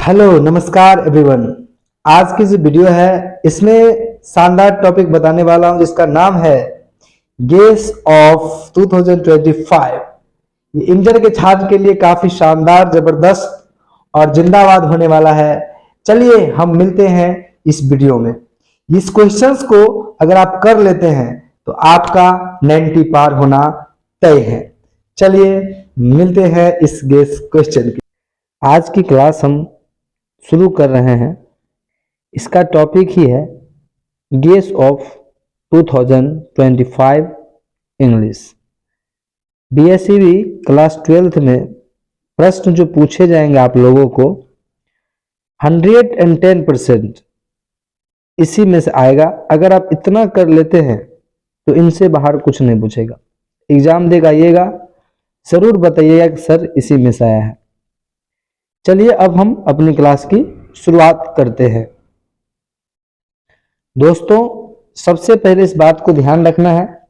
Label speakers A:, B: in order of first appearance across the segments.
A: Hello नमस्कार everyone. आज की जो वीडियो है इसमें शानदार टॉपिक बताने वाला हूं जिसका नाम है गेस ऑफ 2025। ये इंटर के छात्र के लिए काफी शानदार, जबरदस्त और जिंदाबाद होने वाला है। चलिए हम मिलते हैं इस वीडियो में। इस क्वेश्चंस को अगर आप कर लेते हैं तो आपका 90 पार होना तय है। चलिए मिलते हैं इस गेस क्वेश्चन की। आज की क्लास हम शुरू कर रहे हैं। इसका टॉपिक ही है guess of 2025 English. BSEB class 12th में प्रश्न जो पूछे जाएंगे आप लोगों को 110% इसी में से आएगा। अगर आप इतना कर लेते हैं तो इनसे बाहर कुछ नहीं पूछेगा। एग्जाम देगा आइएगा, जरूर बताइएगा कि सर इसी में से आया है। चलिए अब हम अपनी क्लास की शुरुआत करते हैं। दोस्तों, सबसे पहले इस बात को ध्यान रखना है,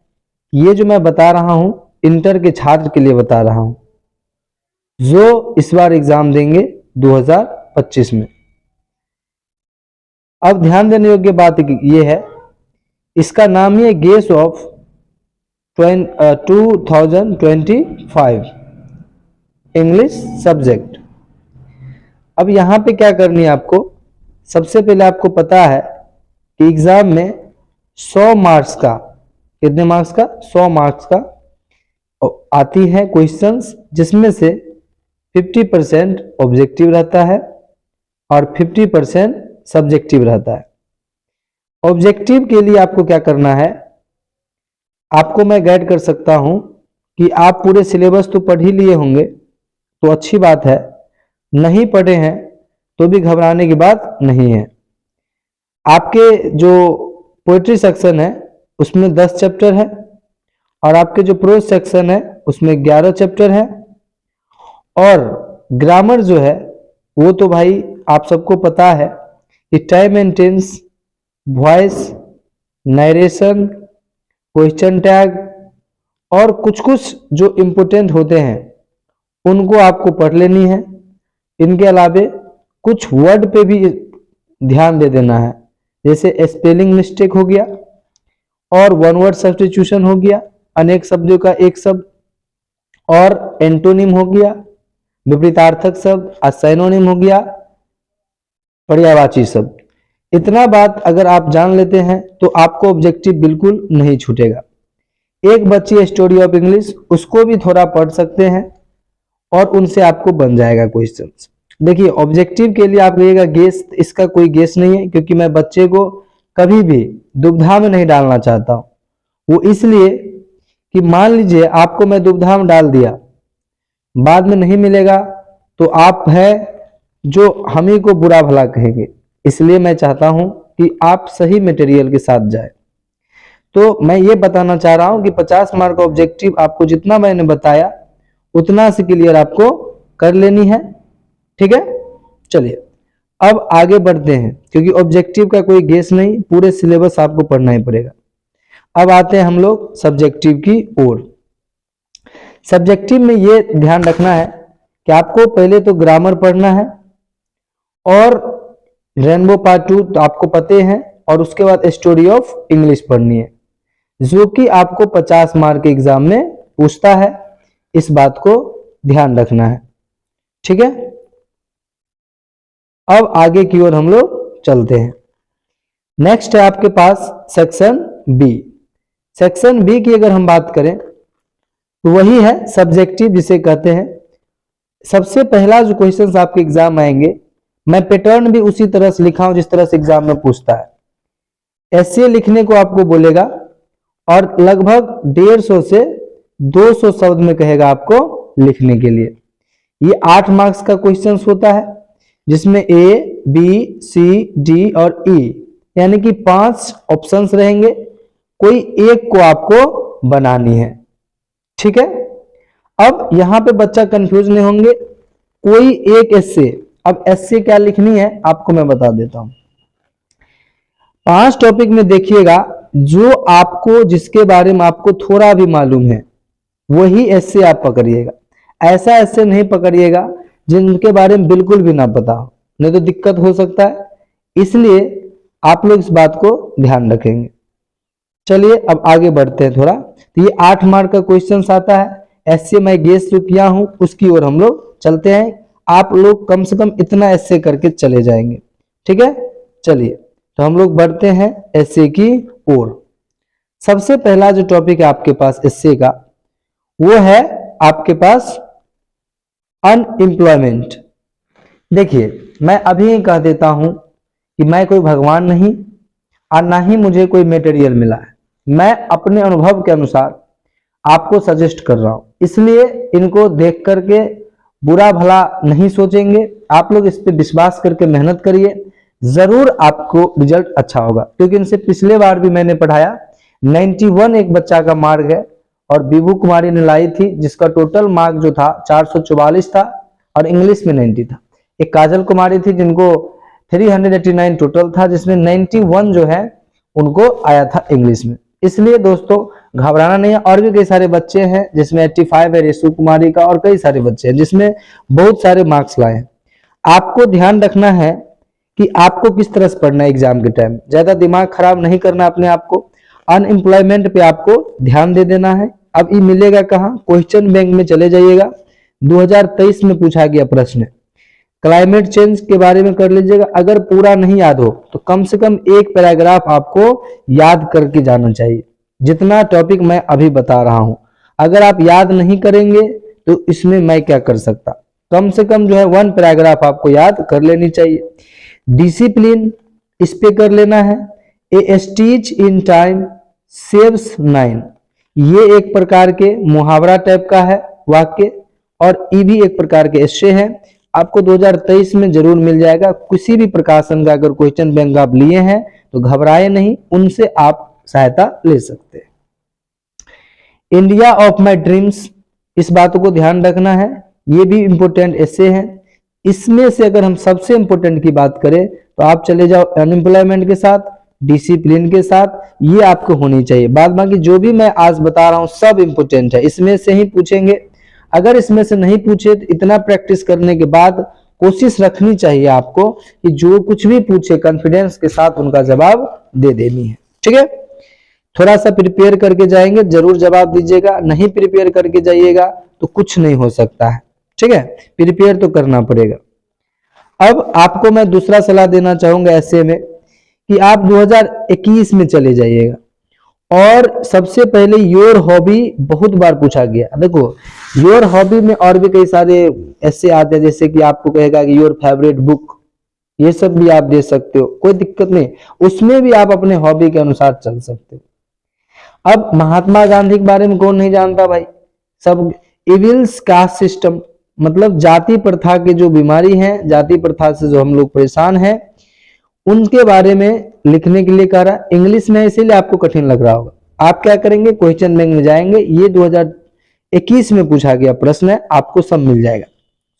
A: ये जो मैं बता रहा हूं इंटर के छात्र के लिए बता रहा हूं जो इस बार एग्जाम देंगे 2025 में। अब ध्यान देने योग्य बात ये है, इसका नाम ही है गेस ऑफ 2025 इंग्लिश सब्जेक्ट। अब यहां पे क्या करनी है आपको, सबसे पहले आपको पता है कि एग्जाम में 100 मार्क्स का, कितने मार्क्स का, 100 मार्क्स का आती है क्वेश्चंस, जिसमें से 50% ऑब्जेक्टिव रहता है और 50% सब्जेक्टिव रहता है। ऑब्जेक्टिव के लिए आपको क्या करना है, आपको मैं गाइड कर सकता हूं कि आप पूरे सिलेबस तो पढ़ ही लिए होंगे तो अच्छी बात है, नहीं पढ़े हैं तो भी घबराने की बात नहीं है। आपके जो पोएट्री सेक्शन है उसमें 10 चैप्टर है और आपके जो प्रोज सेक्शन है उसमें 11 चैप्टर है। और ग्रामर जो है वो तो भाई आप सबको पता है कि time and tense, voice, narration, question tag और कुछ कुछ जो इम्पोर्टेंट होते हैं उनको आपको पढ़ लेनी है। इनके अलावे कुछ वर्ड पे भी ध्यान दे देना है, जैसे स्पेलिंग मिस्टेक हो गया और वन वर्ड सब्स्टिट्यूशन हो गया, अनेक शब्दों का एक शब्द, और एंटोनिम हो गया, विपरीतार्थक शब्द, सिनोनिम हो गया, पर्यायवाची शब्द। इतना बात अगर आप जान लेते हैं तो आपको ऑब्जेक्टिव बिल्कुल नहीं छूटेगा। एक बच्ची स्टोरी ऑफ इंग्लिश, उसको भी थोड़ा पढ़ सकते हैं और उनसे आपको बन जाएगा क्वेश्चंस। देखिए ऑब्जेक्टिव के लिए आप कहिएगा गेस, इसका कोई गेस नहीं है, क्योंकि मैं बच्चे को कभी भी दुविधा में नहीं डालना चाहता हूं। वो इसलिए कि मान लीजिए आपको मैं दुविधा में डाल दिया, बाद में नहीं मिलेगा तो आप है जो हम ही को बुरा भला कहेंगे। इसलिए मैं चाहता हूं कि आप सही मटेरियल के साथ जाए। तो मैं ये बताना चाह रहा हूं कि 50 मार्क ऑब्जेक्टिव आपको जितना मैंने बताया उतना से क्लियर आपको कर लेनी है, ठीक है। चलिए अब आगे बढ़ते हैं, क्योंकि ऑब्जेक्टिव का कोई गेस नहीं, पूरे सिलेबस आपको पढ़ना ही पड़ेगा। अब आते हैं हम लोग सब्जेक्टिव की ओर। सब्जेक्टिव में ये ध्यान रखना है कि आपको पहले तो ग्रामर पढ़ना है और रेनबो पार्ट 2 तो आपको पते हैं, और उसके बाद स्टोरी ऑफ इंग्लिश पढ़नी है, जो कि आपको 50 मार्क के एग्जाम में पूछता है। इस बात को ध्यान रखना है, ठीक है। अब आगे की ओर हम लोग चलते हैं। नेक्स्ट है आपके पास सेक्शन बी। सेक्शन बी की अगर हम बात करें तो वही है सब्जेक्टिव जिसे कहते हैं। सबसे पहला जो क्वेश्चंस आपके एग्जाम आएंगे, मैं पैटर्न भी उसी तरह से लिखा हूं जिस तरह से एग्जाम में पूछता है। एसे लिखने को आपको बोलेगा और लगभग 150 से 200 शब्द में कहेगा आपको लिखने के लिए। ये 8 मार्क्स का क्वेश्चन होता है, जिसमें ए, बी, सी, डी और ई यानी कि 5 ऑप्शंस रहेंगे। कोई एक को आपको बनानी है, ठीक है। अब यहां पे बच्चा कंफ्यूज नहीं होंगे, कोई एक एस्से। अब एस्से क्या लिखनी है आपको मैं बता देता हूं। 5 टॉपिक में देखिएगा, जो आपको, जिसके बारे में आपको थोड़ा भी मालूम है वही एस्से आप पकड़िएगा। ऐसा एस्से नहीं पकड़िएगा जिनके बारे में बिल्कुल भी ना पता हो। नहीं तो दिक्कत हो सकता है, इसलिए आप लोग इस बात को ध्यान रखेंगे। चलिए अब आगे बढ़ते हैं थोड़ा। तो ये 8 मार्क का क्वेश्चन आता है, ऐसे मैं गेस जो किया हूं उसकी ओर हम लोग चलते हैं। आप लोग कम से कम इतना ऐसे करके चले जाएंगे, ठीक है। चलिए तो हम लोग बढ़ते हैं ऐसे की ओर। सबसे पहला जो टॉपिक है आपके पास ऐसे का, वो है आपके पास अनएम्प्लॉयमेंट। देखिए मैं अभी ही कह देता हूं कि मैं कोई भगवान नहीं और ना ही मुझे कोई मटेरियल मिला है, मैं अपने अनुभव के अनुसार आपको सजेस्ट कर रहा हूं, इसलिए इनको देख करके बुरा भला नहीं सोचेंगे। आप लोग इस पे विश्वास करके मेहनत करिए, जरूर आपको रिजल्ट अच्छा होगा। क्योंकि इनसे पिछले बार भी मैंने पढ़ाया, 91 एक बच्चा का मार्क है और विभू कुमारी ने लाई थी, जिसका टोटल मार्क जो था 444 था और इंग्लिश में 90 था। एक काजल कुमारी थी जिनको 389 टोटल था, जिसमें 91 जो है उनको आया था इंग्लिश में। इसलिए दोस्तों घबराना नहीं है, और भी कई सारे बच्चे हैं जिसमें 85 है रेशु कुमारी का, और कई सारे बच्चे हैं जिसमें बहुत सारे मार्क्स लाए हैं। आपको ध्यान रखना है कि आपको किस तरह से पढ़ना है एग्जाम के टाइम, ज्यादा दिमाग खराब नहीं करना अपने आप को। अनएम्प्लॉयमेंट पे आपको ध्यान दे देना है। अब ये मिलेगा कहाँ, क्वेश्चन बैंक में चले जाइएगा, 2023 में पूछा गया प्रश्न। क्लाइमेट चेंज के बारे में कर लीजिएगा, अगर पूरा नहीं याद हो तो कम से कम एक पैराग्राफ आपको याद करके जाना चाहिए, जितना टॉपिक मैं अभी बता रहा हूं। अगर आप याद नहीं करेंगे तो इसमें मैं क्या कर सकता, कम से कम जो है 1 पैराग्राफ आपको याद कर लेनी चाहिए। डिसिप्लिन इस पे कर लेना है। ए स्टीच इन टाइम सेव्स 9, ये एक प्रकार के मुहावरा टाइप का है वाक्य, और ये भी एक प्रकार के एस्से है। आपको 2023 में जरूर मिल जाएगा। किसी भी प्रकाशन का अगर क्वेश्चन बैंक आप लिए हैं तो घबराए नहीं, उनसे आप सहायता ले सकते हैं। इंडिया ऑफ माई ड्रीम्स, इस बातों को ध्यान रखना है, ये भी इंपोर्टेंट एस्से है। इसमें से अगर हम सबसे इंपोर्टेंट की बात करें तो आप चले जाओ अनएम्प्लॉयमेंट के साथ, डिसिप्लिन के साथ, ये आपको होनी चाहिए। बाद बाकी जो भी मैं आज बता रहा हूं सब इंपोर्टेंट है, इसमें से ही पूछेंगे। अगर इसमें से नहीं पूछे तो इतना प्रैक्टिस करने के बाद कोशिश रखनी चाहिए आपको कि जो कुछ भी पूछे कॉन्फिडेंस के साथ उनका जवाब दे देनी है, ठीक है। थोड़ा सा प्रिपेयर करके जाएंगे जरूर जवाब दीजिएगा, नहीं प्रिपेयर करके जाइएगा तो कुछ नहीं हो सकता है, ठीक है। प्रिपेयर तो करना पड़ेगा। अब आपको मैं दूसरा सलाह देना चाहूंगा ऐसे में कि आप 2021 में चले जाइएगा, और सबसे पहले योर हॉबी बहुत बार पूछा गया। देखो योर हॉबी में और भी कई सारे ऐसे आते हैं, जैसे कि आपको कहेगा कि योर फेवरेट बुक, ये सब भी आप दे सकते हो, कोई दिक्कत नहीं, उसमें भी आप अपने हॉबी के अनुसार चल सकते हो। अब महात्मा गांधी के बारे में कौन नहीं जानता भाई, सब। इविल्स कास्ट सिस्टम, मतलब जाति प्रथा के जो बीमारी है, जाति प्रथा से जो हम लोग परेशान हैं, उनके बारे में लिखने के लिए कह रहा। इंग्लिश में इसीलिए आपको कठिन लग रहा होगा। आप क्या करेंगे, क्वेश्चन बैंक में जाएंगे, ये 2021 में पूछा गया प्रश्न है, आपको सब मिल जाएगा।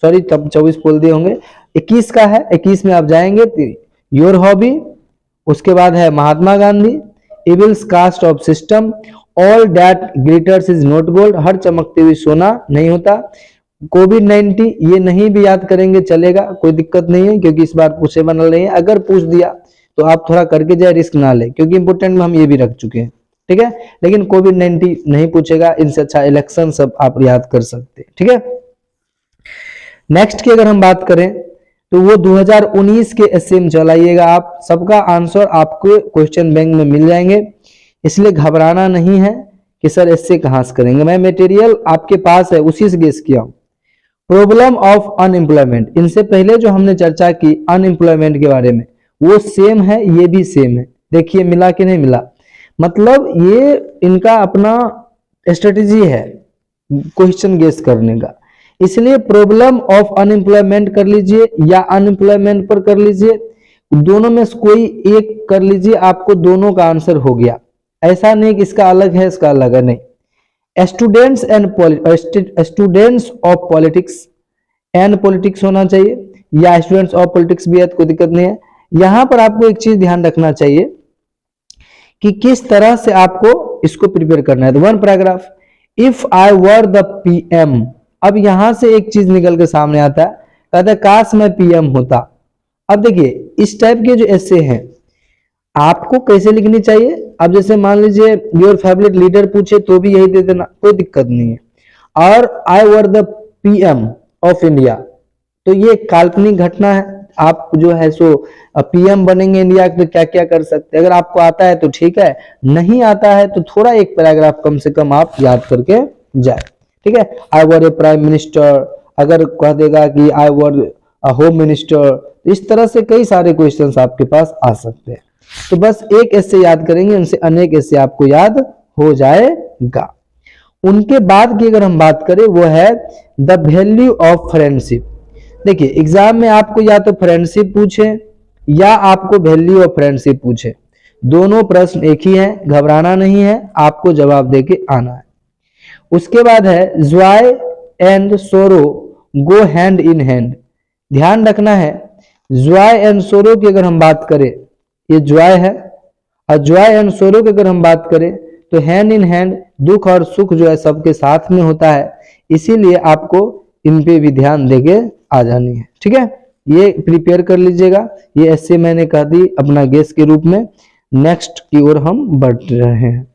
A: सॉरी तब 24 बोल दिए होंगे, 21 का है। 21 में आप जाएंगे, योर हॉबी, उसके बाद है Mahatma Gandhi, evils caste of system, all that glitters is not gold, हर चमकती हुई सोना नहीं होता, कोविड-19, ये नहीं भी याद करेंगे चलेगा, कोई दिक्कत नहीं है, क्योंकि इस बार पूछे बना रहे हैं। अगर पूछ दिया तो आप थोड़ा करके जाए, रिस्क ना ले, क्योंकि इंपोर्टेंट में हम ये भी रख चुके हैं, ठीक है। लेकिन कोविड-19 नहीं पूछेगा, इनसे अच्छा इलेक्शन सब आप याद कर सकते हैं, ठीक है। नेक्स्ट की अगर हम बात करें तो वो 2019 के एस्से में चलाइएगा आप, सबका आंसर आपको क्वेश्चन बैंक में मिल जाएंगे, इसलिए घबराना नहीं है कि सर एस्से कहां से करेंगे। मैं मटेरियल आपके पास है उसी से गेस किया हूं। प्रॉब्लम ऑफ अनएम्प्लॉयमेंट, इनसे पहले जो हमने चर्चा की अनएम्प्लॉयमेंट के बारे में, वो सेम है, ये भी सेम है। देखिए मिला कि नहीं मिला, मतलब ये इनका अपना स्ट्रेटेजी है क्वेश्चन गेस करने का। इसलिए प्रॉब्लम ऑफ अनएम्प्लॉयमेंट कर लीजिए या अनएम्प्लॉयमेंट पर कर लीजिए, दोनों में से कोई एक कर लीजिए, आपको दोनों का आंसर हो गया। ऐसा नहीं कि इसका अलग है इसका अलग है, नहीं। Students of politics and politics होना चाहिए, या स्टूडेंट्स ऑफ पॉलिटिक्स भी है तो कोई दिक्कत नहीं है। यहां पर आपको एक चीज ध्यान रखना चाहिए कि किस तरह से आपको इसको प्रिपेयर करना है। तो 1 paragraph, if I were the PM, अब यहां से एक चीज निकल के सामने आता है, कहता है काश मैं पीएम होता, अब देखिए इस टाइप के जो ऐसे हैं आपको कैसे लिखनी चाहिए। अब जैसे मान लीजिए योर फेवरेट लीडर पूछे तो भी यही दे देना, कोई दिक्कत नहीं है। और I were the PM of India, तो ये काल्पनिक घटना है। आप जो है सो पीएम बनेंगे इंडिया के तो क्या क्या कर सकते हैं। अगर आपको आता है तो ठीक है, नहीं आता है तो थोड़ा एक पैराग्राफ कम से कम आप याद करके जाए। ठीक है, आई वर ए प्राइम मिनिस्टर, अगर कह देगा कि आई वर होम मिनिस्टर, इस तरह से कई सारे क्वेश्चंस आपके पास आ सकते हैं। तो बस एक ऐसे याद करेंगे, उनसे अनेक ऐसे आपको याद हो जाएगा। उनके बाद की अगर हम बात करें वो है द वैल्यू ऑफ फ्रेंडशिप। देखिए एग्जाम में आपको या तो फ्रेंडशिप पूछे या आपको वैल्यू ऑफ फ्रेंडशिप पूछे, दोनों प्रश्न एक ही है, घबराना नहीं है, आपको जवाब देके आना है। उसके बाद है जॉय एंड सोरो गो हैंड इन हैंड। ध्यान रखना है जॉय एंड सोरो की अगर हम बात करें, ये जॉय है, और जॉय एंड सोरो की अगर हम बात करें तो हैंड इन हैंड, दुख और सुख जो है सबके साथ में होता है, इसीलिए आपको इन पे भी ध्यान देके आ जानी है। ठीक है, ये प्रिपेयर कर लीजिएगा। ये ऐसे मैंने कह दी अपना गेस के रूप में। नेक्स्ट की ओर हम बढ़ रहे हैं।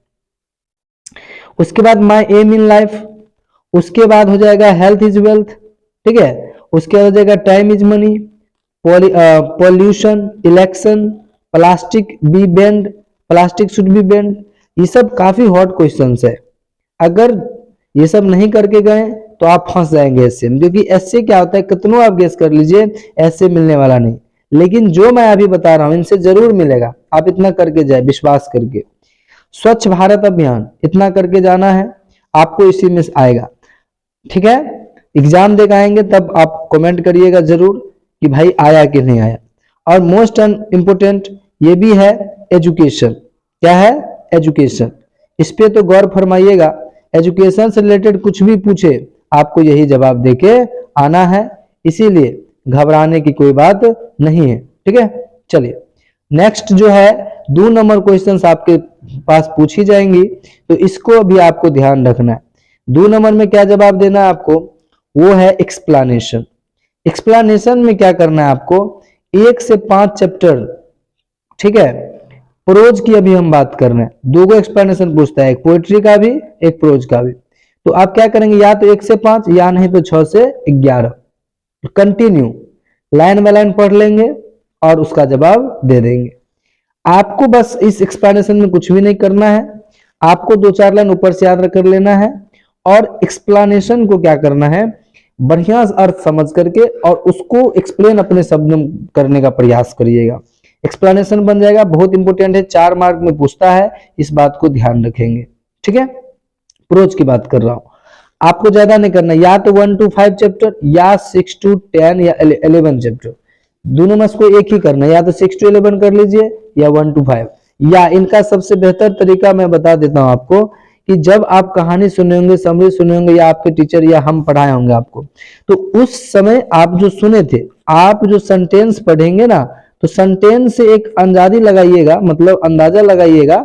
A: उसके बाद माई एम इन लाइफ, उसके बाद हो जाएगा हेल्थ इज वेल्थ। ठीक है, उसके बाद हो जाएगा time is money, pollution, election, plastic be banned, plastic should be banned. ये सब काफी हॉट क्वेश्चंस है। अगर ये सब नहीं करके गए तो आप फंस जाएंगे ऐसे में, क्योंकि ऐसे क्या होता है कितनों आप गेस कर लीजिए ऐसे मिलने वाला नहीं, लेकिन जो मैं अभी बता रहा हूं इनसे जरूर मिलेगा। आप इतना करके जाए विश्वास करके। स्वच्छ भारत अभियान, इतना करके जाना है, आपको इसी में आएगा। ठीक है, एग्जाम देकर आएंगे तब आप कमेंट करिएगा जरूर कि भाई आया कि नहीं आया। और मोस्ट इम्पोर्टेंट ये भी है एजुकेशन। क्या है? एजुकेशन। इस पे तो गौर फरमाइएगा। एजुकेशन से रिलेटेड कुछ भी पूछे आपको यही जवाब देके आना है, इसीलिए घबराने की कोई बात नहीं है। ठीक है, चलिए नेक्स्ट जो है 2 नंबर क्वेश्चंस आपके पास पूछी जाएंगी, तो इसको भी आपको ध्यान रखना है। 2 नंबर में क्या जवाब देना है आपको, वो है एक्सप्लेनेशन। एक्सप्लेनेशन में क्या करना है आपको, 1 से 5 चैप्टर। ठीक है, प्रोज की अभी हम बात कर रहे हैं, 2 एक्सप्लेनेशन पूछता है, एक पोएट्री का भी एक प्रोज का भी। तो आप क्या करेंगे, या तो 1 से 5 या नहीं तो 6 से 11 कंटिन्यू लाइन बाय लाइन पढ़ लेंगे और उसका जवाब दे देंगे। आपको बस इस एक्सप्लेनेशन में कुछ भी नहीं करना है, आपको 2-4 लाइन ऊपर से याद कर लेना है और एक्सप्लेनेशन को क्या करना है, बढ़िया अर्थ समझ करके और उसको एक्सप्लेन अपने शब्द में करने का प्रयास करिएगा। एक्सप्लेनेशन बन जाएगा, बहुत इंपॉर्टेंट है, 4 मार्क में पूछता है, इस बात को ध्यान रखेंगे। ठीक है, प्रोज की बात कर रहा हूं, आपको ज्यादा नहीं करना, या तो 1 to 5 चैप्टर या 6 to 10 या 11 चैप्टर, दोनों में से एक ही करना है, या तो 6 to 11 कर लीजिए या 1 to 5। या इनका सबसे बेहतर तरीका मैं बता देता हूं आपको कि जब आप कहानी सुने होंगे, समरी सुने होंगे, या आपके टीचर या हम पढ़ाए होंगे आपको, तो उस समय आप जो सुने थे, आप जो सेंटेंस पढ़ेंगे ना, तो सेंटेंस से एक अंदाजी लगाइएगा, मतलब अंदाजा लगाइएगा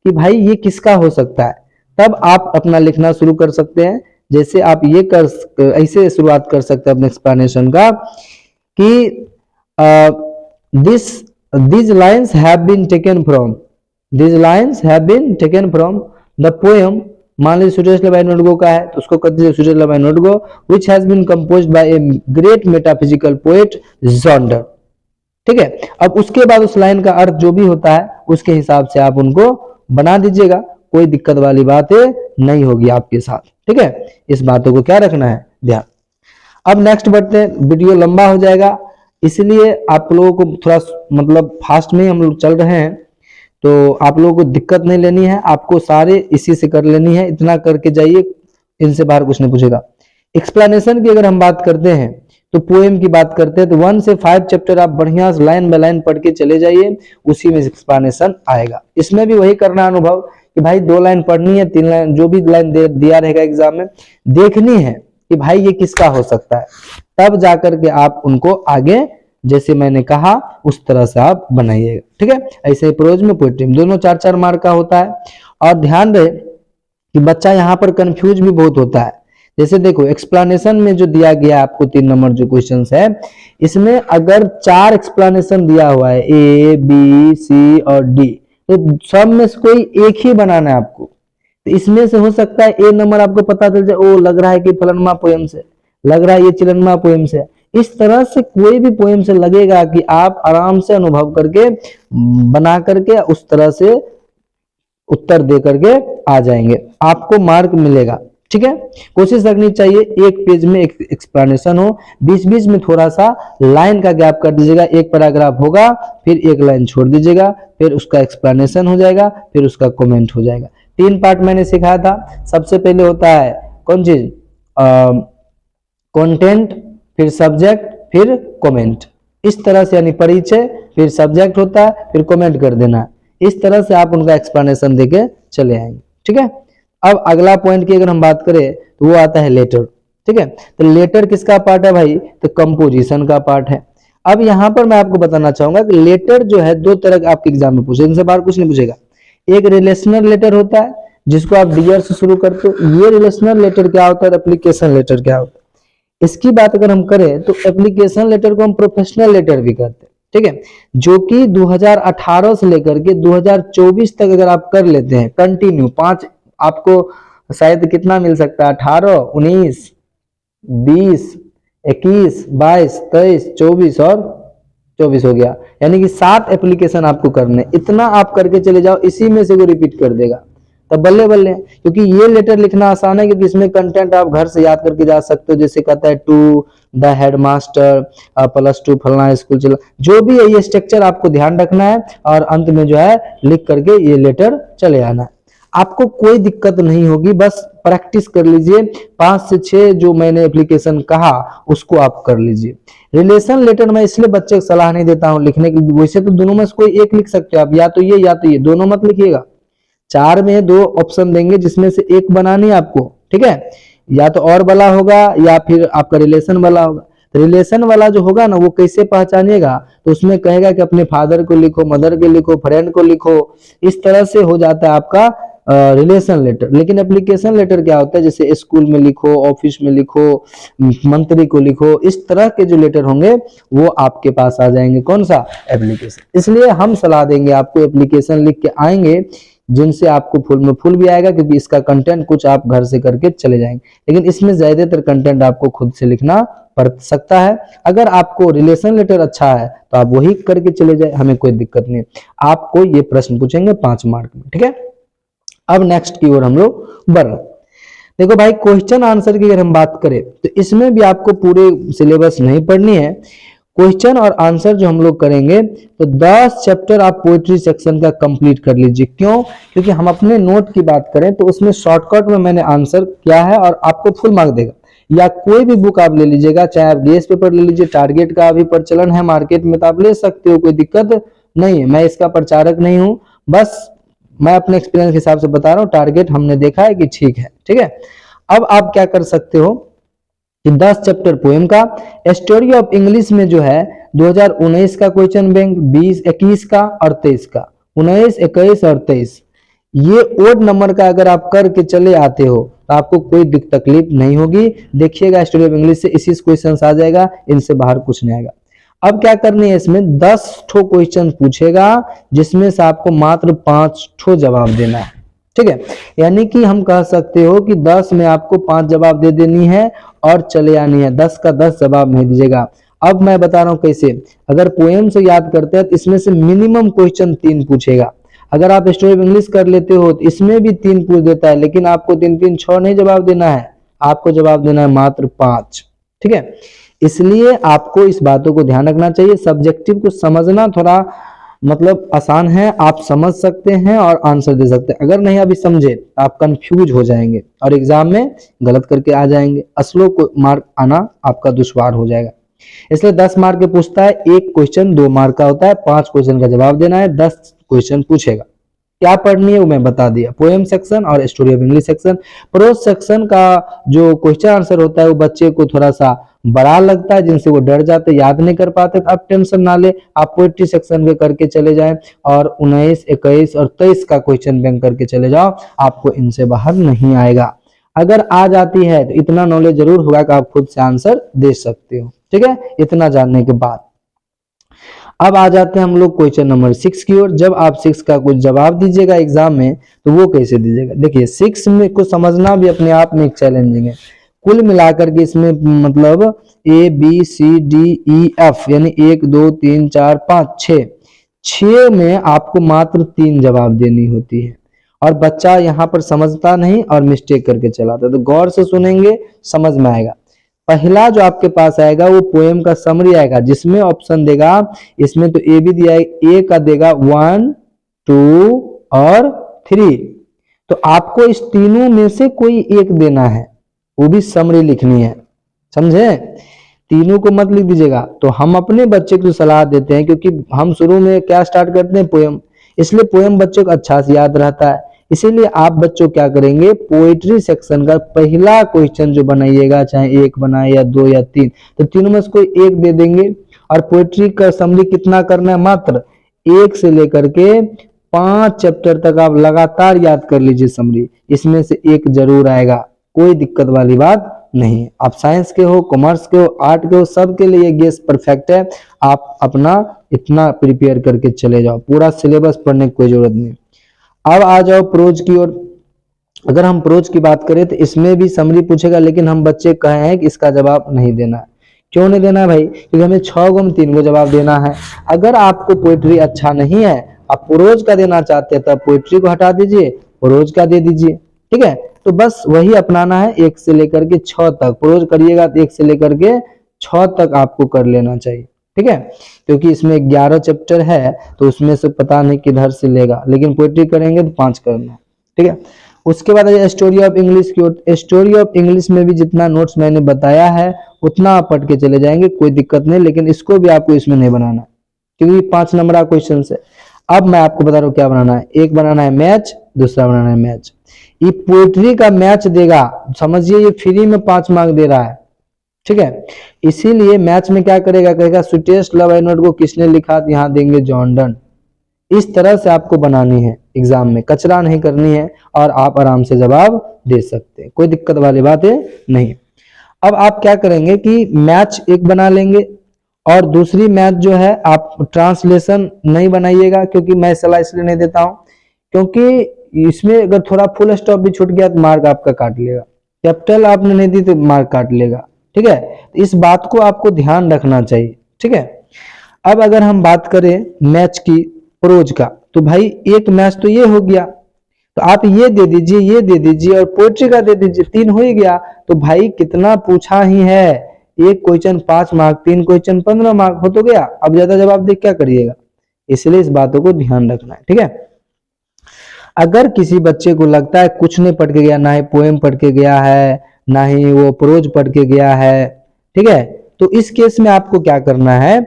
A: कि भाई ये किसका हो सकता है, तब आप अपना लिखना शुरू कर सकते हैं। जैसे आप ये ऐसे शुरुआत कर सकते हैं अपने एक्सप्लेनेशन का कि these lines have been taken from the poem, मान लीजिए सुरेश बाई नोटगो का है तो उसको कह दीजिए सुरेश बाई नोटगो, which has been composed by a great metaphysical poet Zonder। ठीक है, अब उसके बाद उस लाइन का अर्थ जो भी होता है उसके हिसाब से आप उनको बना दीजिएगा, कोई दिक्कत वाली बात नहीं होगी आपके साथ। ठीक है, इस बातों को क्या रखना है, ध्यान। अब नेक्स्ट बढ़ते हैं, वीडियो लंबा हो जाएगा इसलिए आप लोगों को थोड़ा मतलब फास्ट में हम लोग चल रहे हैं, तो आप लोगों को दिक्कत नहीं लेनी है, आपको सारे इसी से कर लेनी है, इतना करके जाइए, इनसे बाहर कुछ नहीं पूछेगा। एक्सप्लेनेशन की अगर हम बात करते हैं तो पोएम की बात करते हैं तो 1 से 5 चैप्टर आप बढ़िया लाइन बाय लाइन पढ़ के चले जाइए, उसी में एक्सप्लेनेशन आएगा। इसमें भी वही करना अनुभव कि भाई 2 लाइन पढ़नी है, 3 लाइन, जो भी लाइन दिया रहेगा एग्जाम में, देखनी है कि भाई ये किसका हो सकता है, तब जाकर के आप उनको आगे जैसे मैंने कहा उस तरह से आप बनाइएगा। ठीक है, ऐसे प्रोज में पोएट्री में दोनों 4-4 मार्क का होता है। और ध्यान रहे कि बच्चा यहाँ पर कंफ्यूज भी बहुत होता है। जैसे देखो एक्सप्लेनेशन में जो दिया गया आपको 3 नंबर जो क्वेश्चन है, इसमें अगर 4 एक्सप्लेनेशन दिया हुआ है ए बी सी और डी, तो सब में से कोई एक ही बनाना है आपको। तो इसमें से हो सकता है ए नंबर आपको पता चल जाए, ओ लग रहा है कि फलनमा पोएम से, लग रहा है ये चिलनमा पोएम से। इस तरह से कोई भी पोएम से लगेगा कि आप आराम से अनुभव करके बना करके उस तरह से उत्तर दे करके आ जाएंगे, आपको मार्क मिलेगा। ठीक है, कोशिश रखनी चाहिए एक पेज में एक एक्सप्लेनेशन हो, बीच बीच में थोड़ा सा लाइन का गैप कर दीजिएगा, एक पैराग्राफ होगा फिर एक लाइन छोड़ दीजिएगा, फिर उसका एक्सप्लेनेशन हो जाएगा, फिर उसका कमेंट हो जाएगा। 3 पार्ट मैंने सिखाया था। सबसे पहले होता है कौन चीज, कंटेंट, फिर सब्जेक्ट, फिर कमेंट। इस तरह से यानी परिचय, फिर सब्जेक्ट होता है, फिर कमेंट कर देना है। इस तरह से आप उनका एक्सप्लेनेशन देके चले आएंगे। ठीक है, अब अगला पॉइंट की अगर हम बात करें तो वो आता है लेटर। ठीक है, तो लेटर किसका पार्ट है भाई, तो कंपोजिशन का पार्ट है। अब यहां पर मैं आपको बताना चाहूंगा कि लेटर जो है 2 तरह का आपके एग्जाम में पूछे, इनसे बाहर कुछ नहीं पूछेगा। एक रिलेशनल लेटर होता है जिसको आप डियर से शुरू करते हो, ये रिलेशनल लेटर क्या होता है, एप्लीकेशन लेटर क्या होता है। इसकी बात अगर हम करें तो एप्लीकेशन लेटर को हम प्रोफेशनल लेटर भी कहते हैं। ठीक है, जो कि 2018 से लेकर के 2024 तक अगर आप कर लेते हैं कंटिन्यू, 5 आपको शायद कितना मिल सकता है, 18, 19, 20, 21, 22, 23, 24 और 24 हो गया, यानी कि 7 एप्लीकेशन आपको करने। इतना आप करके चले जाओ, इसी में से वो रिपीट कर देगा, तब बल्ले बल्ले। क्योंकि ये लेटर लिखना आसान है, क्योंकि इसमें कंटेंट आप घर से याद करके जा सकते हो। जैसे कहता है टू द हेडमास्टर +2 फलना स्कूल चला, जो भी है ये स्ट्रक्चर आपको ध्यान रखना है और अंत में जो है लिख करके ये लेटर चले आना है। आपको कोई दिक्कत नहीं होगी, बस प्रैक्टिस कर लीजिए। 5 से 6 जो मैंने एप्लीकेशन कहा उसको आप कर लीजिए। रिलेशन लेटर मैं इसलिए बच्चे को सलाह नहीं देता हूं लिखने की, वैसे तो दोनों में से कोई एक लिख सकते हो आप, या तो ये या तो ये, दोनों मत लिखिएगा। 4 में 2 ऑप्शन देंगे जिसमें से एक बनानी है आपको। ठीक है, या तो और वाला होगा या फिर आपका रिलेशन वाला होगा। रिलेशन वाला जो होगा ना वो कैसे पहचानिएगा, तो उसमें कहेगा कि अपने फादर को लिखो, मदर को लिखो, फ्रेंड को लिखो। इस तरह से हो जाता है आपका रिलेशन लेटर। लेकिन एप्लीकेशन लेटर क्या होता है, जैसे स्कूल में लिखो, ऑफिस में लिखो, मंत्री को लिखो, इस तरह के जो लेटर होंगे वो आपके पास आ जाएंगे। कौन सा, एप्लीकेशन। इसलिए हम सलाह देंगे आपको एप्लीकेशन लिख के आएंगे, जिनसे आपको फुल में फुल भी आएगा, क्योंकि इसका कंटेंट कुछ आप घर से करके चले जाएंगे। लेकिन इसमें ज्यादातर कंटेंट आपको खुद से लिखना पड़ सकता है। अगर आपको रिलेशन लेटर अच्छा है तो आप वही करके चले जाए, हमें कोई दिक्कत नहीं। आपको ये प्रश्न पूछेंगे 5 मार्क में। ठीक है, अब नेक्स्ट की ओर हम लोग बढ़ रहे। देखो भाई, क्वेश्चन आंसर की अगर हम बात करें तो इसमें भी आपको पूरे सिलेबस नहीं पढ़नी है। क्वेश्चन और आंसर जो हम लोग करेंगे तो 10 चैप्टर आप पोएट्री सेक्शन का कंप्लीट कर लीजिए। क्यों, क्योंकि हम अपने नोट की बात करें तो उसमें शॉर्टकट में मैंने आंसर किया है और आपको फुल मार्क देगा। या कोई भी बुक आप ले लीजिएगा, चाहे आप डीएस पेपर ले लीजिए, टारगेट का अभी प्रचलन है मार्केट में तो आप ले सकते हो, कोई दिक्कत नहीं है। मैं इसका प्रचारक नहीं हूं, बस मैं अपने एक्सपीरियंस के हिसाब से बता रहा हूँ। टारगेट हमने देखा है कि ठीक है। ठीक है, अब आप क्या कर सकते हो कि 10 चैप्टर पोएम का, स्टोरी ऑफ इंग्लिश में जो है 2019 का क्वेश्चन बैंक, 20, 21 का और 23 का, 19, 21 और 23, ये ओड नंबर का अगर आप करके चले आते हो तो आपको कोई तकलीफ नहीं होगी। देखिएगा स्टोरी ऑफ इंग्लिश से इसी क्वेश्चन आ जाएगा, इनसे बाहर कुछ नहीं आएगा। अब क्या करनी है, इसमें 10 ठो क्वेश्चन पूछेगा जिसमें से आपको मात्र 5 ठो जवाब देना है। ठीक है, यानी कि हम कह सकते हो कि 10 में आपको 5 जवाब दे देनी है और चले आनी है। 10 का 10 जवाब नहीं दीजिएगा। अब मैं बता रहा हूं कैसे। अगर पोएम से याद करते हैं तो इसमें से मिनिमम क्वेश्चन 3 पूछेगा। अगर आप स्टोरी ऑफ इंग्लिश कर लेते हो तो इसमें भी 3 पूछ देता है, लेकिन आपको 3 6 नहीं जवाब देना है, आपको जवाब देना है मात्र 5। ठीक है, इसलिए आपको इस बातों को ध्यान रखना चाहिए। सब्जेक्टिव को समझना थोड़ा मतलब आसान है, आप समझ सकते हैं और आंसर दे सकते हैं। अगर नहीं अभी समझे आप कंफ्यूज हो जाएंगे और एग्जाम में गलत करके आ जाएंगे, असलों को मार्क आना आपका दुश्वार हो जाएगा। इसलिए 10 मार्क के पूछता है, एक क्वेश्चन 2 मार्क का होता है, 5 क्वेश्चन का जवाब देना है, 10 क्वेश्चन पूछेगा। क्या पढ़नी है वो मैं बता दिया, पोएम सेक्शन और story of English section. Pros section का जो क्वेश्चन आंसर होता है वो बच्चे को थोड़ा सा बड़ा लगता है, जिनसे वो डर जाते, याद नहीं कर पाते। आप टेंशन ना ले, आप पोएट्री सेक्शन के करके चले जाएं और 19, 21 और 23 का क्वेश्चन बैंक करके चले जाओ, आपको इनसे बाहर नहीं आएगा। अगर आ जाती है तो इतना नॉलेज जरूर होगा कि आप खुद से आंसर दे सकते हो, ठीक है, इतना जानने के बाद। अब आ जाते हैं हम लोग क्वेश्चन नंबर 6 की ओर। जब आप 6 का कुछ जवाब दीजिएगा एग्जाम में तो वो कैसे दीजिएगा, देखिए 6 में को समझना भी अपने आप में एक चैलेंजिंग है। कुल मिलाकर के इसमें मतलब A B C D E F यानी 1 2 3 4 5 6 में आपको मात्र 3 जवाब देनी होती है, और बच्चा यहाँ पर समझता नहीं और मिस्टेक करके चलाता है। तो गौर से सुनेंगे समझ में आएगा। पहला जो आपके पास आएगा वो पोएम का समरी आएगा, जिसमें ऑप्शन देगा, इसमें तो ए भी दिया है, ए का देगा 1 2 और 3। तो आपको इस तीनों में से कोई एक देना है, वो भी समरी लिखनी है, समझे, तीनों को मत लिख दीजिएगा। तो हम अपने बच्चे को सलाह देते हैं, क्योंकि हम शुरू में क्या स्टार्ट करते हैं, पोएम, इसलिए पोएम बच्चों को अच्छा से याद रहता है। इसीलिए आप बच्चों क्या करेंगे, पोएट्री सेक्शन का पहला क्वेश्चन जो बनाइएगा, चाहे 1 बनाए या 2 या 3, तो तीनों में से कोई एक दे देंगे। और पोएट्री का समरी कितना करना है, मात्र 1 से लेकर के 5 चैप्टर तक आप लगातार याद कर लीजिए समरी, इसमें से एक जरूर आएगा, कोई दिक्कत वाली बात नहीं। आप साइंस के हो, कॉमर्स के हो, आर्ट के हो, सबके लिए ये गेस परफेक्ट है। आप अपना इतना प्रिपेयर करके चले जाओ, पूरा सिलेबस पढ़ने की कोई जरूरत नहीं। अब आ जाओ प्रोज की ओर। अगर हम प्रोज की बात करें तो इसमें भी समरी पूछेगा, लेकिन हम बच्चे कहे हैं कि इसका जवाब नहीं देना है। क्यों नहीं देना है भाई, क्योंकि हमें 6 में 3 को जवाब देना है। अगर आपको पोएट्री अच्छा नहीं है, आप प्रोज का देना चाहते हैं, तो पोएट्री को हटा दीजिए, प्रोज का दे दीजिए, ठीक है। तो बस वही अपनाना है, 1 से लेकर के 6 तक प्रोज करिएगा, तो 1 से लेकर के 6 तक आपको कर लेना चाहिए, ठीक है। क्योंकि इसमें 11 चैप्टर है, तो उसमें से पता नहीं किधर से लेगा, लेकिन पोएट्री करेंगे तो 5 करना है, ठीक है। उसके बाद स्टोरी ऑफ इंग्लिश की ओर। स्टोरी ऑफ इंग्लिश में भी जितना नोट्स मैंने बताया है उतना आप पढ़ के चले जाएंगे, कोई दिक्कत नहीं, लेकिन इसको भी आपको इसमें नहीं बनाना, क्योंकि 5 नंबर का क्वेश्चन है। अब मैं आपको बता रहा हूँ क्या बनाना है, एक बनाना है मैच, दूसरा बनाना है मैच। ये पोएट्री का मैच देगा, समझिए ये फ्री में 5 मार्क दे रहा है, ठीक है। इसीलिए मैच में क्या करेगा, कहेगा स्वीटेस्ट लव आई नोट को किसने लिखा, यहाँ देंगे जॉन डन। इस तरह से आपको बनानी है एग्जाम में, कचरा नहीं करनी है, और आप आराम से जवाब दे सकते हैं, कोई दिक्कत वाली बात है नहीं। अब आप क्या करेंगे कि मैच एक बना लेंगे, और दूसरी मैच जो है आप ट्रांसलेशन नहीं बनाइएगा, क्योंकि मैं सलाह इसलिए नहीं देता हूं क्योंकि इसमें अगर थोड़ा फुल स्टॉप भी छूट गया तो मार्क आपका काट लेगा, कैपिटल आपने नहीं दी तो मार्क काट लेगा, ठीक है। इस बात को आपको ध्यान रखना चाहिए, ठीक है। अब अगर हम बात करें मैच की, प्रोज का, तो भाई एक मैच तो ये हो गया, तो आप ये दे दीजिए, ये दे दीजिए, और पोएट्री का दे दीजिए, 3 हो ही गया। तो भाई कितना पूछा ही है, एक क्वेश्चन 5 मार्क, 3 क्वेश्चन 15 मार्क हो तो गया। अब ज्यादा जवाब देख क्या करिएगा, इसलिए इस बातों को ध्यान रखना है, ठीक है। अगर किसी बच्चे को लगता है कुछ नहीं पढ़ के गया, ना ही पोएम पढ़ के गया है, ना ही वो प्रोज पढ़ के गया है, ठीक है, तो इस केस में आपको क्या करना है,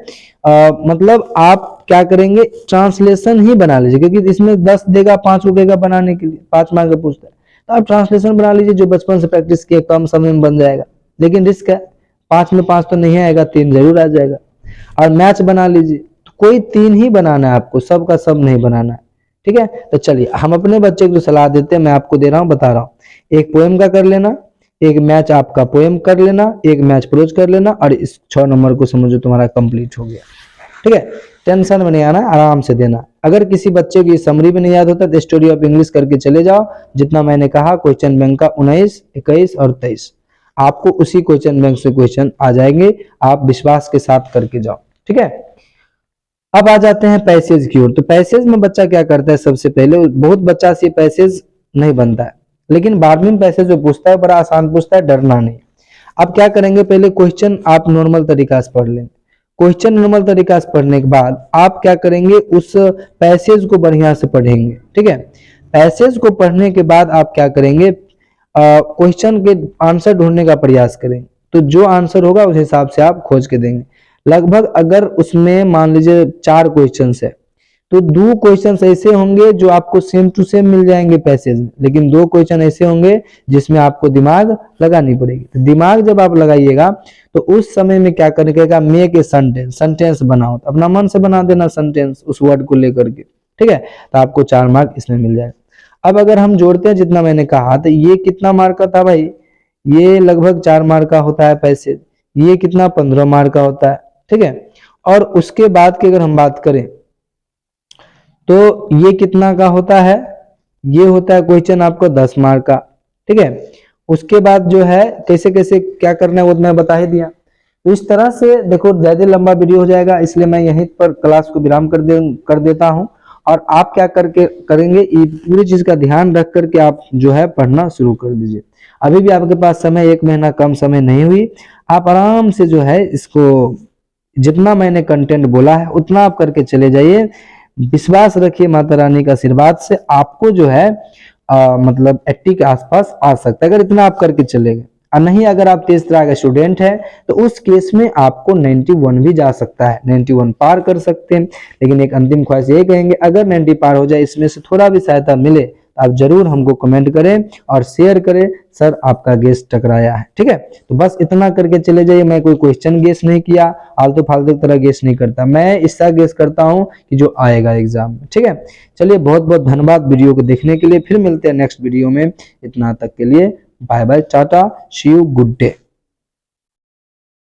A: मतलब आप क्या करेंगे, ट्रांसलेशन ही बना लीजिए, क्योंकि इसमें 10 देगा, 5 रुकेगा बनाने के लिए, 5 मार्क का पूछता है, तो आप ट्रांसलेशन बना लीजिए, जो बचपन से प्रैक्टिस किए, कम समय में बन जाएगा। लेकिन रिस्क है, 5 में 5 तो नहीं आएगा, 3 जरूर आ जाएगा। और मैच बना लीजिए, तो कोई 3 ही बनाना है आपको, सबका सब नहीं बनाना है, ठीक है। तो चलिए हम अपने बच्चे को सलाह देते हैं, मैं आपको दे रहा हूँ, बता रहा हूँ। एक पोएम का कर लेना, एक मैच आपका पोएम कर लेना, एक मैच प्रोज कर लेना, और इस 6 नंबर को समझो तुम्हारा कंप्लीट हो गया, ठीक है। टेंशन में नहीं आना, आराम से देना। अगर किसी बच्चे की समरी भी नहीं याद होता तो स्टोरी ऑफ इंग्लिश करके चले जाओ, जितना मैंने कहा क्वेश्चन बैंक का 19, 21 और 23, आपको उसी क्वेश्चन बैंक से क्वेश्चन आ जाएंगे, आप विश्वास के साथ करके जाओ, ठीक है। अब आ जाते हैं पैसेज की ओर। तो पैसेज में बच्चा क्या करता है, सबसे पहले बहुत बच्चा से पैसेज नहीं बनता है, लेकिन 12वीं में पैसेज जो पूछता है बड़ा आसान पूछता है, डरना नहीं। अब क्या करेंगे, पहले क्वेश्चन आप नॉर्मल तरीका से पढ़ लें, क्वेश्चन नॉर्मल तरीका से पढ़ने के बाद आप क्या करेंगे, उस पैसेज को बढ़िया से पढ़ेंगे, ठीक है। पैसेज को पढ़ने के बाद आप क्या करेंगे, क्वेश्चन के आंसर ढूंढने का प्रयास करेंगे, तो जो आंसर होगा उस हिसाब से आप खोज के देंगे। लगभग अगर उसमें मान लीजिए 4 क्वेश्चन है, तो 2 क्वेश्चन ऐसे होंगे जो आपको सेम टू सेम मिल जाएंगे पैसेज में, लेकिन 2 क्वेश्चन ऐसे होंगे जिसमें आपको दिमाग लगानी पड़ेगी। तो दिमाग जब आप लगाइएगा तो उस समय में क्या करेगा, मेक ए सेंटेंस, सेंटेंस बनाओ, तो अपना मन से बना देना सेंटेंस उस वर्ड को लेकर के, ठीक है। तो आपको 4 मार्क इसमें मिल जाएगा। अब अगर हम जोड़ते हैं जितना मैंने कहा, तो ये कितना मार्क का था भाई, ये लगभग 4 मार्क का होता है पैसेज, ये कितना 15 मार्क का होता है, ठीक है। और उसके बाद की अगर हम बात करें तो ये कितना का होता है, ये होता है क्वेश्चन आपको 10 मार्क का, ठीक है। उसके बाद जो है कैसे कैसे क्या करना है वो तो मैं बता ही दिया। तो इस तरह से देखो ज्यादा लंबा वीडियो हो जाएगा, इसलिए मैं यहीं पर क्लास को विराम कर देता हूं। और आप क्या करके करेंगे, ये पूरी चीज का ध्यान रख करके आप जो है पढ़ना शुरू कर दीजिए। अभी भी आपके पास समय 1 महीना कम समय नहीं हुई, आप आराम से जो है इसको जितना मैंने कंटेंट बोला है उतना आप करके चले जाइए। विश्वास रखिए माता रानी का आशीर्वाद से आपको जो है मतलब 80 के आसपास आ सकता है, अगर इतना आप करके चलेंगे। और नहीं, अगर आप तेज तरह का स्टूडेंट है तो उस केस में आपको 91 भी जा सकता है, 91 पार कर सकते हैं। लेकिन एक अंतिम ख्वाहिश ये कहेंगे, अगर 90 पार हो जाए, इसमें से थोड़ा भी सहायता मिले तो आप जरूर हमको कमेंट करें और शेयर करें, सर आपका गेस टकराया है, ठीक है। तो बस इतना करके चले जाइए। मैं कोई क्वेश्चन गेस नहीं किया, आलतू फालतू तरह गेस नहीं करता, मैं इसका गेस करता हूं कि जो आएगा एग्जाम में, ठीक है। चलिए बहुत बहुत धन्यवाद वीडियो को देखने के लिए, फिर मिलते हैं नेक्स्ट वीडियो में। इतना तक के लिए bye bye, tata, see you, good day.